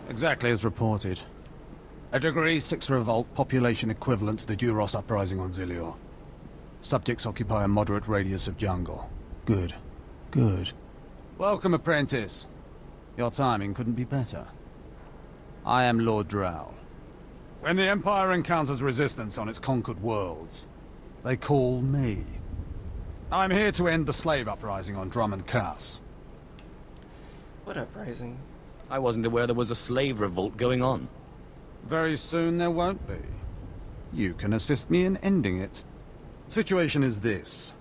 Exactly as reported. A Degree 6 revolt, population equivalent to the Duros uprising on Zilior. Subjects occupy a moderate radius of jungle. Good. Good. Welcome, apprentice. Your timing couldn't be better. I am Lord Drow. When the Empire encounters resistance on its conquered worlds, they call me. I'm here to end the slave uprising on Drummond Cass. What uprising? I wasn't aware there was a slave revolt going on. Very soon there won't be. You can assist me in ending it. Situation is this.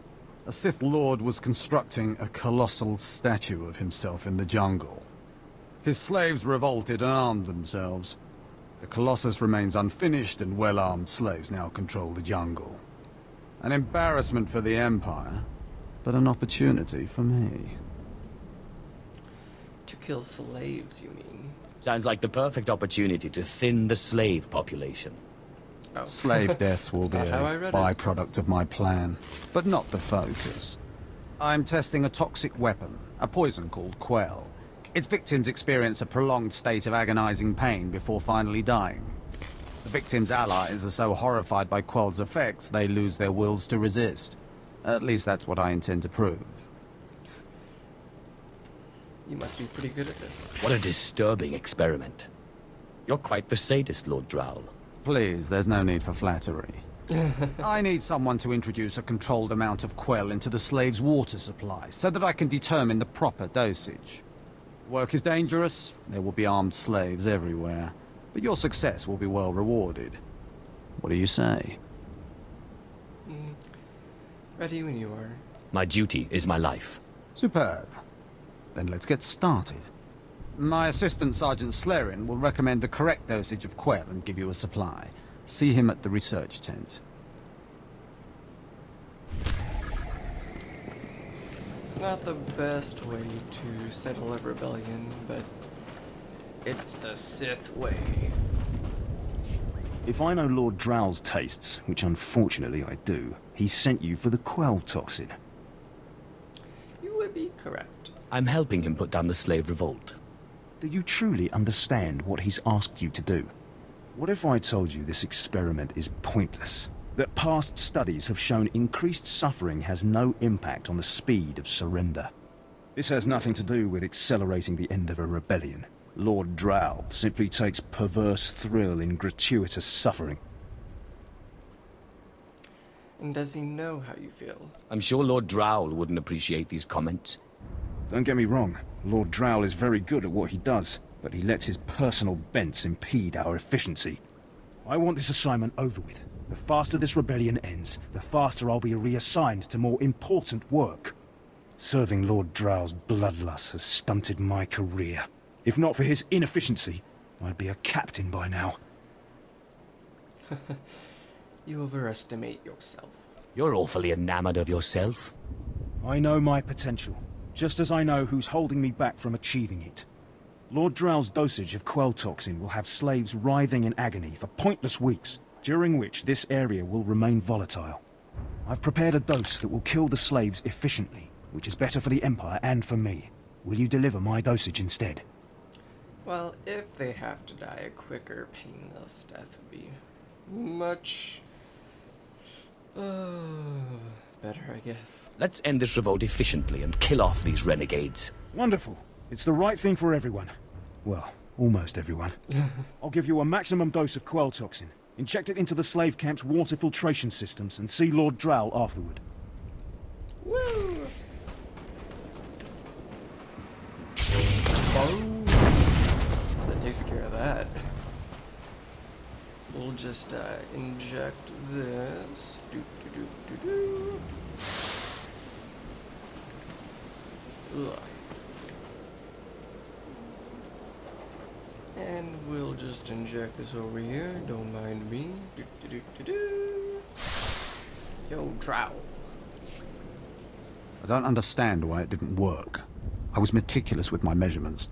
A Sith Lord was constructing a colossal statue of himself in the jungle. His slaves revolted and armed themselves. The Colossus remains unfinished, and well-armed slaves now control the jungle. An embarrassment for the Empire, but an opportunity for me. To kill slaves, you mean? Sounds like the perfect opportunity to thin the slave population. Oh. Slave deaths will be That's not how I a read it. byproduct of my plan, but not the focus. I'm testing a toxic weapon, a poison called Quell. Its victims experience a prolonged state of agonizing pain before finally dying. The victims' allies are so horrified by Quell's effects, they lose their wills to resist. At least that's what I intend to prove. You must be pretty good at this. What a disturbing experiment. You're quite the sadist, Lord Drow. Please, there's no need for flattery. I need someone to introduce a controlled amount of Quell into the slaves' water supply, so that I can determine the proper dosage. Work is dangerous, there will be armed slaves everywhere, but your success will be well rewarded. What do you say? Ready when you are. My duty is my life. Superb. Then let's get started. My assistant, Sergeant Slerin, will recommend the correct dosage of Quell and give you a supply. See him at the research tent. It's not the best way to settle a rebellion, but it's the Sith way. If I know Lord Drow's tastes, which unfortunately I do, he sent you for the Quell toxin. You would be correct. I'm helping him put down the slave revolt. Do you truly understand what he's asked you to do? What if I told you this experiment is pointless? That past studies have shown increased suffering has no impact on the speed of surrender? This has nothing to do with accelerating the end of a rebellion. Lord Drow simply takes perverse thrill in gratuitous suffering. And does he know how you feel? I'm sure Lord Drow wouldn't appreciate these comments. Don't get me wrong, Lord Drow is very good at what he does, but he lets his personal bents impede our efficiency. I want this assignment over with. The faster this rebellion ends, the faster I'll be reassigned to more important work. Serving Lord Drow's bloodlust has stunted my career. If not for his inefficiency, I'd be a captain by now. You overestimate yourself. You're awfully enamored of yourself. I know my potential, just as I know who's holding me back from achieving it. Lord Drow's dosage of Quell toxin will have slaves writhing in agony for pointless weeks, during which this area will remain volatile. I've prepared a dose that will kill the slaves efficiently, which is better for the Empire and for me. Will you deliver my dosage instead? Well, if they have to die a quicker, painless death would be much... better, I guess. Let's end this revolt efficiently and kill off these renegades. Wonderful. It's the right thing for everyone. Well, almost everyone. I'll give you a maximum dose of Quell toxin. Inject it into the slave camp's water filtration systems and see Lord Drow afterward. Woo! That takes care of that. We'll just inject this. Do do do do do. Ugh. And we'll just inject this over here. Don't mind me. Do do do do do. Yo, Drow. I don't understand why it didn't work. I was meticulous with my measurements.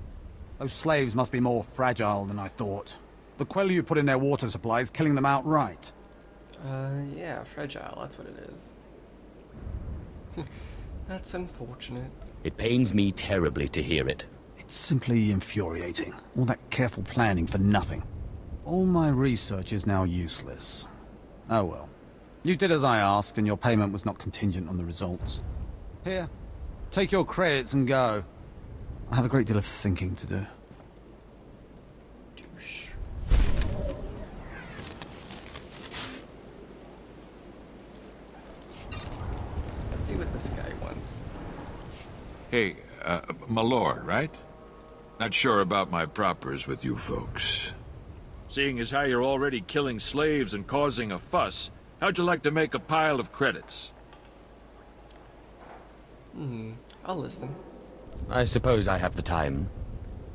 Those slaves must be more fragile than I thought. The Quell you put in their water supply is killing them outright. Yeah, fragile, that's what it is. That's unfortunate. It pains me terribly to hear it. It's simply infuriating. All that careful planning for nothing. All my research is now useless. Oh well. You did as I asked, and your payment was not contingent on the results. Here, take your credits and go. I have a great deal of thinking to do. Douche. Let's see what this guy wants. Hey, my lord, right? Not sure about my propers with you folks. Seeing as how you're already killing slaves and causing a fuss, how'd you like to make a pile of credits? I'll listen. I suppose I have the time.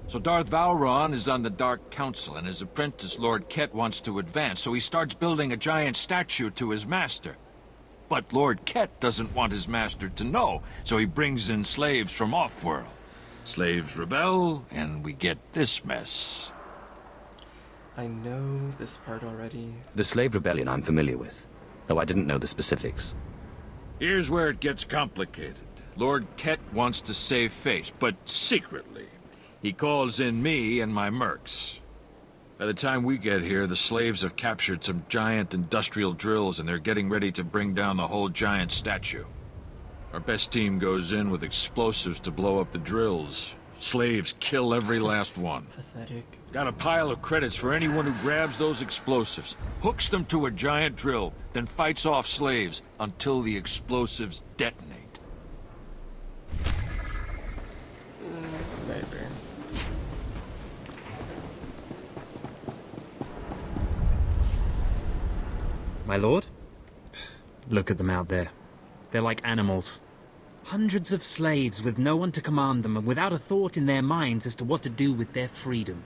So Darth Valron is on the Dark Council, and his apprentice, Lord Ket, wants to advance, so he starts building a giant statue to his master. But Lord Ket doesn't want his master to know, so he brings in slaves from off-world. Slaves rebel, and we get this mess. I know this part already. The slave rebellion I'm familiar with, though I didn't know the specifics. Here's where it gets complicated. Lord Ket wants to save face, but secretly. He calls in me and my mercs. By the time we get here, the slaves have captured some giant industrial drills, and they're getting ready to bring down the whole giant statue. Our best team goes in with explosives to blow up the drills. Slaves kill every last one. Pathetic. Got a pile of credits for anyone who grabs those explosives, hooks them to a giant drill, then fights off slaves until the explosives detonate. Maybe. My lord? Look at them out there. They're like animals. Hundreds of slaves with no one to command them and without a thought in their minds as to what to do with their freedom.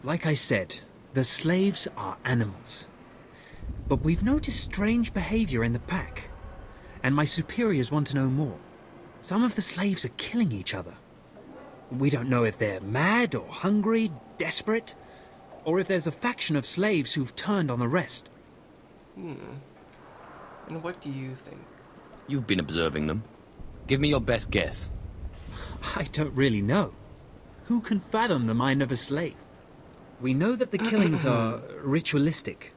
Like I said, the slaves are animals. But we've noticed strange behavior in the pack. And my superiors want to know more. Some of the slaves are killing each other. We don't know if they're mad or hungry, desperate, or if there's a faction of slaves who've turned on the rest. And what do you think? You've been observing them. Give me your best guess. I don't really know. Who can fathom the mind of a slave? We know that the killings are ritualistic.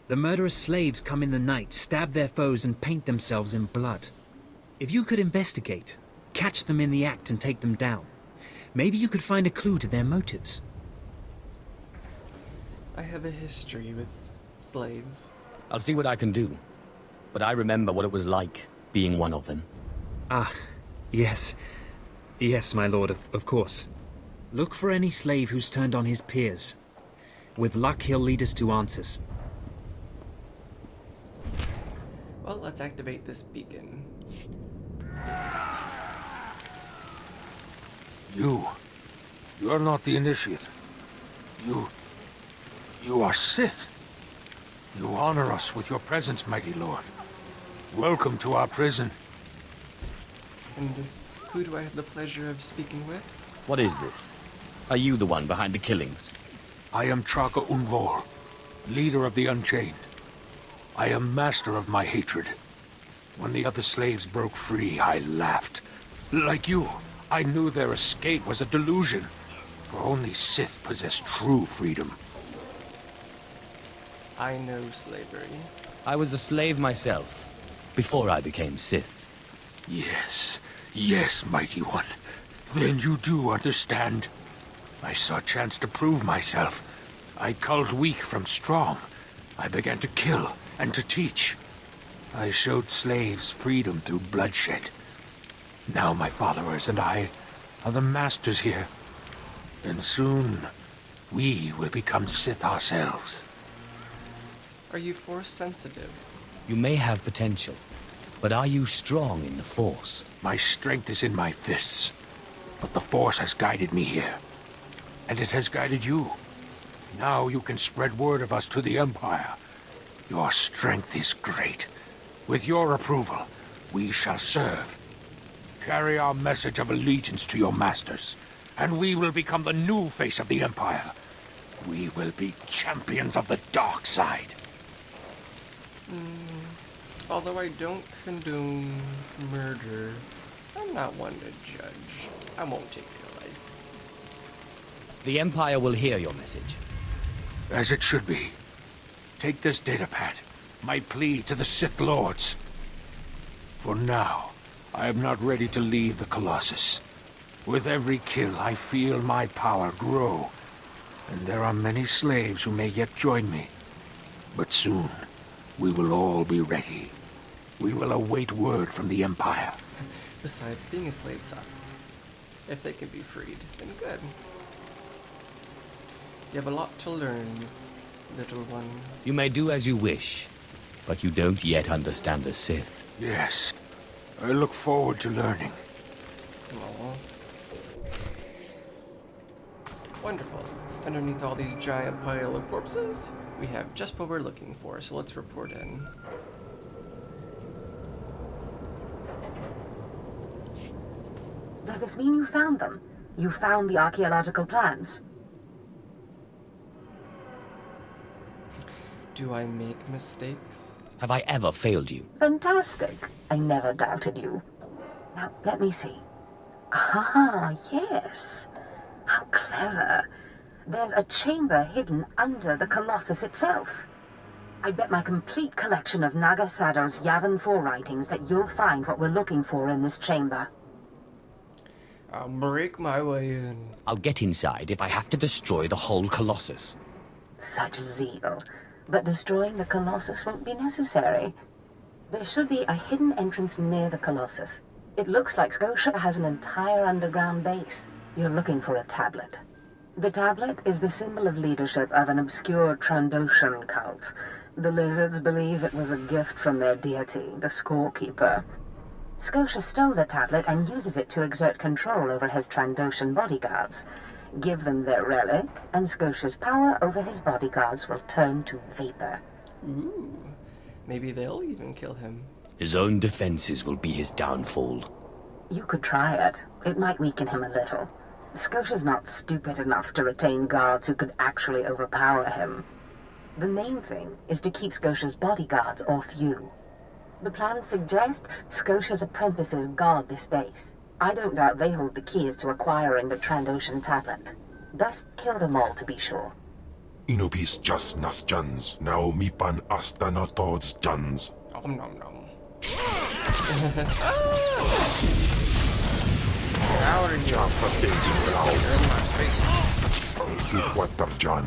The murderous slaves come in the night, stab their foes, and paint themselves in blood. If you could investigate, catch them in the act and take them down, maybe you could find a clue to their motives. I have a history with slaves. I'll see what I can do. But I remember what it was like being one of them. Ah, yes. Yes, my lord, of course. Look for any slave who's turned on his peers. With luck, he'll lead us to answers. Well, let's activate this beacon. You're not the initiate. You are Sith. You honor us with your presence, mighty lord. Welcome to our prison. And who do I have the pleasure of speaking with? What is this? Are you the one behind the killings? I am Traka Unvor, leader of the Unchained. I am master of my hatred. When the other slaves broke free, I laughed. Like you, I knew their escape was a delusion, for only Sith possess true freedom. I know slavery. I was a slave myself, before I became Sith. Yes, mighty one. Then you do understand. I saw a chance to prove myself. I culled weak from strong. I began to kill and to teach. I showed slaves freedom through bloodshed. Now my followers and I are the masters here. And soon, we will become Sith ourselves. Are you force sensitive? You may have potential, but are you strong in the Force? My strength is in my fists, but the Force has guided me here. And it has guided you. Now you can spread word of us to the Empire. Your strength is great. With your approval, we shall serve. Carry our message of allegiance to your masters, and we will become the new face of the Empire. We will be champions of the dark side. Although I don't condone murder, I'm not one to judge. I won't take your life. The Empire will hear your message. As it should be. Take this datapad, my plea to the Sith Lords. For now, I am not ready to leave the Colossus. With every kill, I feel my power grow. And there are many slaves who may yet join me. But soon, we will all be ready. We will await word from the Empire. Besides, being a slave sucks. If they can be freed, then good. You have a lot to learn, little one. You may do as you wish, but you don't yet understand the Sith. Yes. I look forward to learning. Aww. Wonderful. Underneath all these giant pile of corpses, we have just what we're looking for, so let's report in. Does this mean you found them? You found the archaeological plans? Do I make mistakes? Have I ever failed you? Fantastic. I never doubted you. Now, let me see. Ah, yes. How clever. There's a chamber hidden under the Colossus itself. I bet my complete collection of Naga Sado's Yavin 4 writings that you'll find what we're looking for in this chamber. I'll break my way in. I'll get inside if I have to destroy the whole Colossus. Such zeal. But destroying the Colossus won't be necessary. There should be a hidden entrance near the Colossus. It looks like Scotia has an entire underground base. You're looking for a tablet. The tablet is the symbol of leadership of an obscure Trandoshan cult. The lizards believe it was a gift from their deity, the Scorekeeper. Scotia stole the tablet and uses it to exert control over his Trandoshan bodyguards. Give them their relic, and Scotia's power over his bodyguards will turn to vapor. Ooh. Maybe they'll even kill him. His own defenses will be his downfall. You could try it. It might weaken him a little. Scotia's not stupid enough to retain guards who could actually overpower him. The main thing is to keep Scotia's bodyguards off you. The plans suggest Scotia's apprentices guard this base. I don't doubt they hold the keys to acquiring the Trandoshan tablet. Best kill them all to be sure. Inopis just nas jans, now mipan asta na tods jans. Om nom nom. How are you? Jump a baby You're in my face. Quatar jan.